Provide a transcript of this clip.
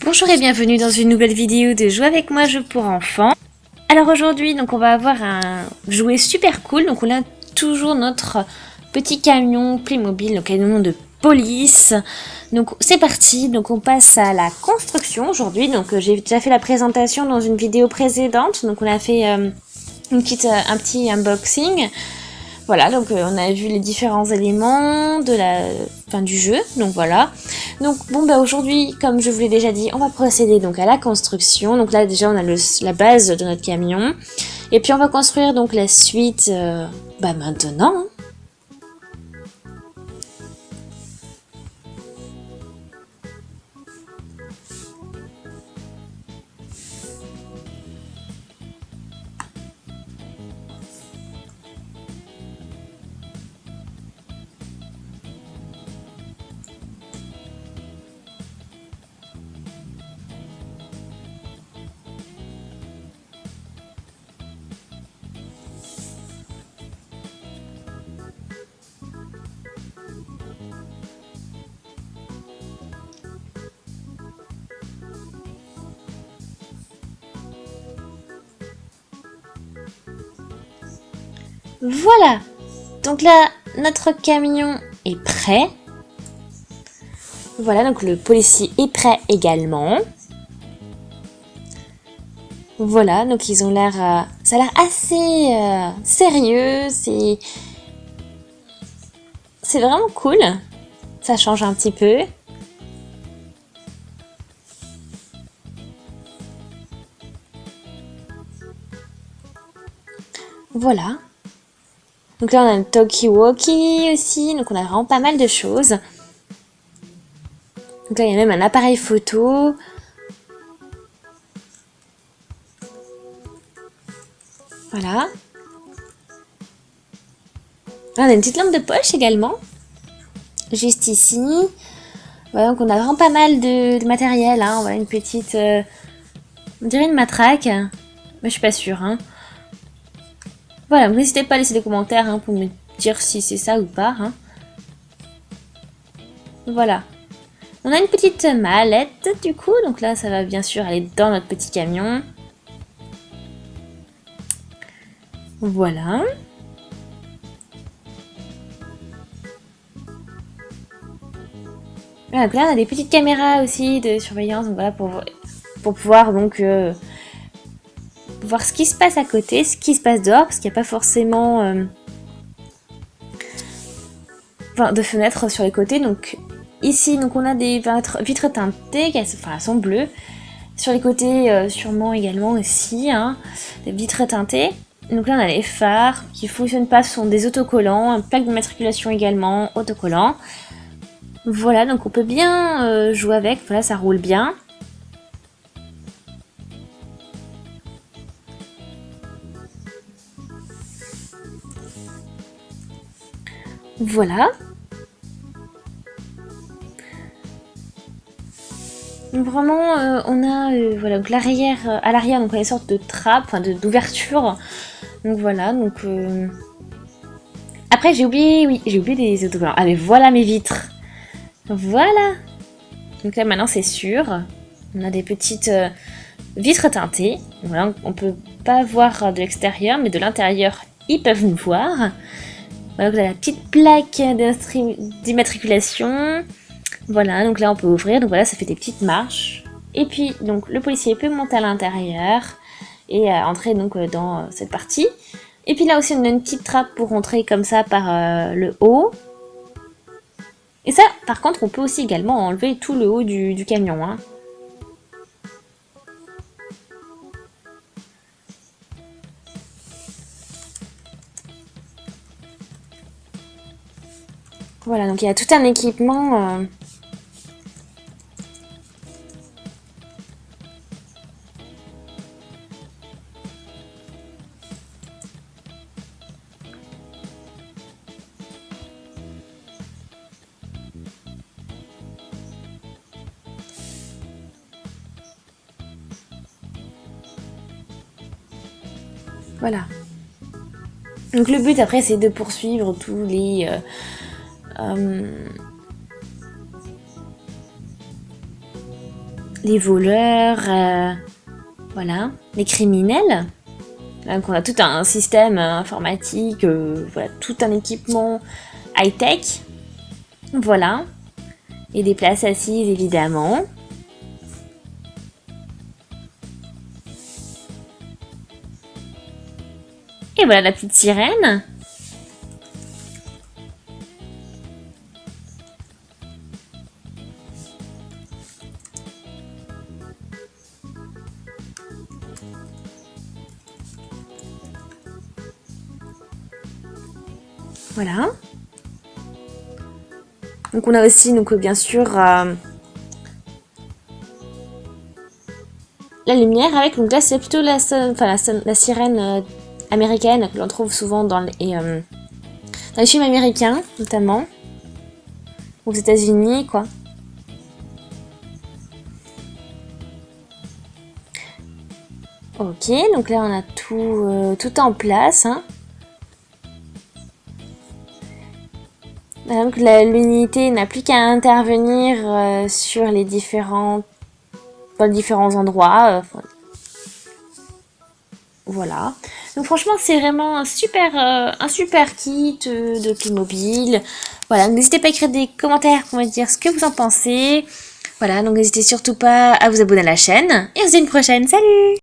Bonjour et bienvenue dans une nouvelle vidéo de Jouer avec moi, jeu pour enfants. Alors aujourd'hui, donc on va avoir un jouet super cool. Donc on a toujours notre petit camion Playmobil, donc avec le nom de police. Donc c'est parti, donc on passe à la construction aujourd'hui. Donc j'ai déjà fait la présentation dans une vidéo précédente. Donc on a fait un petit unboxing. Voilà, donc on a vu les différents éléments du jeu, donc voilà. Donc bon bah aujourd'hui, comme je vous l'ai déjà dit, on va procéder donc à la construction. Donc là déjà on a la base de notre camion. Et puis on va construire donc la suite maintenant. Hein. Voilà, donc là notre camion est prêt. Voilà, donc le policier est prêt également. Voilà, donc ils ont l'air, ça a l'air assez sérieux, c'est vraiment cool. Ça change un petit peu. Voilà. Donc là on a un talkie-walkie aussi, donc on a vraiment pas mal de choses. Donc là il y a même un appareil photo. Voilà. Là, on a une petite lampe de poche également. Juste ici. Voilà, donc on a vraiment pas mal de matériel. Hein. Voilà, une petite... on dirait une matraque. Mais je suis pas sûre. Hein. Voilà, n'hésitez pas à laisser des commentaires hein, pour me dire si c'est ça ou pas. Hein. Voilà. On a une petite mallette du coup. Donc là, ça va bien sûr aller dans notre petit camion. Voilà. Voilà, donc là, on a des petites caméras aussi de surveillance. Donc voilà, pour pouvoir donc... voir ce qui se passe à côté, ce qui se passe dehors, parce qu'il n'y a pas forcément de fenêtres sur les côtés. Donc ici, donc on a des vitres teintées, elles sont bleues. Sur les côtés, sûrement également aussi, hein, des vitres teintées. Donc là, on a les phares qui ne fonctionnent pas, ce sont des autocollants, un plaque d'immatriculation également, autocollant. Voilà, donc on peut bien jouer avec, voilà, ça roule bien. Voilà. Donc vraiment, on a voilà, donc l'arrière, à l'arrière, donc on a une sorte de trappe, d'ouverture. Donc voilà, donc après j'ai oublié, oui, j'ai oublié des autocollants. Ah mais voilà mes vitres. Voilà. Donc là maintenant c'est sûr. On a des petites vitres teintées. Voilà, on peut pas voir de l'extérieur, mais de l'intérieur ils peuvent nous voir. Voilà, vous avez la petite plaque d'immatriculation. Voilà, donc là on peut ouvrir, donc voilà, ça fait des petites marches. Et puis, donc le policier peut monter à l'intérieur et entrer donc dans cette partie. Et puis là aussi on a une petite trappe pour entrer comme ça par le haut. Et ça, par contre, on peut aussi également enlever tout le haut du camion. Hein. Voilà, donc il y a tout un équipement... Voilà. Donc le but après c'est de poursuivre tous les les voleurs, voilà, les criminels. Donc on a tout un système informatique, voilà, tout un équipement high-tech. Voilà. Et des places assises évidemment. Et voilà la petite sirène. Voilà. Donc on a aussi donc bien sûr la lumière avec donc là c'est plutôt la sirène américaine que l'on trouve souvent dans les films américains notamment aux États-Unis quoi. Ok, donc là on a tout en place. Hein. Donc l'unité n'a plus qu'à intervenir sur les différents endroits. Voilà. Donc franchement c'est vraiment un super kit de Playmobil. Voilà, n'hésitez pas à écrire des commentaires pour me dire ce que vous en pensez. Voilà, donc n'hésitez surtout pas à vous abonner à la chaîne. Et on se dit à une prochaine. Salut!